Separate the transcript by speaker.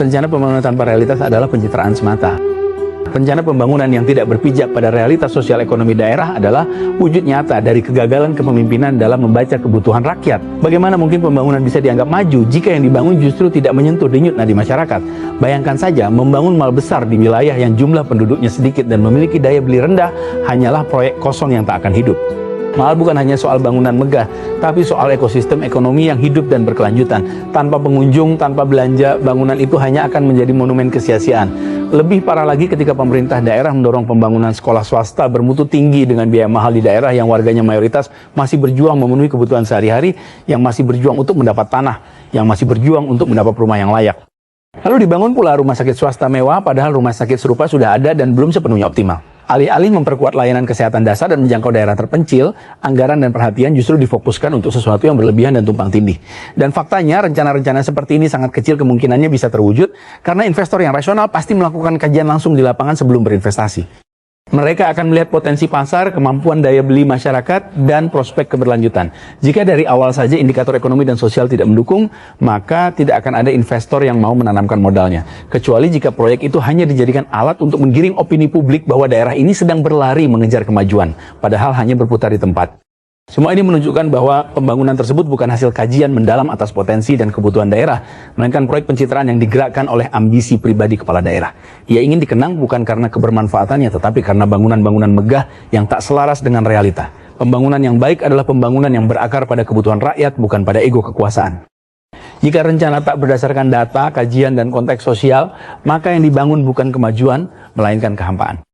Speaker 1: rencana pembangunan tanpa realitas adalah pencitraan semata. Rencana pembangunan yang tidak berpijak pada realitas sosial ekonomi daerah adalah wujud nyata dari kegagalan kepemimpinan dalam membaca kebutuhan rakyat. Bagaimana mungkin pembangunan bisa dianggap maju jika yang dibangun justru tidak menyentuh denyut nadi masyarakat? Bayangkan saja, membangun mal besar di wilayah yang jumlah penduduknya sedikit dan memiliki daya beli rendah hanyalah proyek kosong yang tak akan hidup. Mal bukan hanya soal bangunan megah, tapi soal ekosistem ekonomi yang hidup dan berkelanjutan. Tanpa pengunjung, tanpa belanja, bangunan itu hanya akan menjadi monumen kesia-siaan. Lebih parah lagi ketika pemerintah daerah mendorong pembangunan sekolah swasta bermutu tinggi dengan biaya mahal di daerah yang warganya mayoritas masih berjuang memenuhi kebutuhan sehari-hari, yang masih berjuang untuk mendapat tanah, yang masih berjuang untuk mendapat rumah yang layak. Lalu dibangun pula rumah sakit swasta mewah, padahal rumah sakit serupa sudah ada dan belum sepenuhnya optimal. Alih-alih memperkuat layanan kesehatan dasar dan menjangkau daerah terpencil, anggaran dan perhatian justru difokuskan untuk sesuatu yang berlebihan dan tumpang tindih. Dan faktanya, rencana-rencana seperti ini sangat kecil kemungkinannya bisa terwujud, karena investor yang rasional pasti melakukan kajian langsung di lapangan sebelum berinvestasi. Mereka akan melihat potensi pasar, kemampuan daya beli masyarakat, dan prospek keberlanjutan. Jika dari awal saja indikator ekonomi dan sosial tidak mendukung, maka tidak akan ada investor yang mau menanamkan modalnya. Kecuali jika proyek itu hanya dijadikan alat untuk menggiring opini publik bahwa daerah ini sedang berlari mengejar kemajuan, padahal hanya berputar di tempat. Semua ini menunjukkan bahwa pembangunan tersebut bukan hasil kajian mendalam atas potensi dan kebutuhan daerah, melainkan proyek pencitraan yang digerakkan oleh ambisi pribadi kepala daerah. Ia ingin dikenang bukan karena kebermanfaatannya, tetapi karena bangunan-bangunan megah yang tak selaras dengan realita. Pembangunan yang baik adalah pembangunan yang berakar pada kebutuhan rakyat, bukan pada ego kekuasaan. Jika rencana tak berdasarkan data, kajian, dan konteks sosial, maka yang dibangun bukan kemajuan, melainkan kehampaan.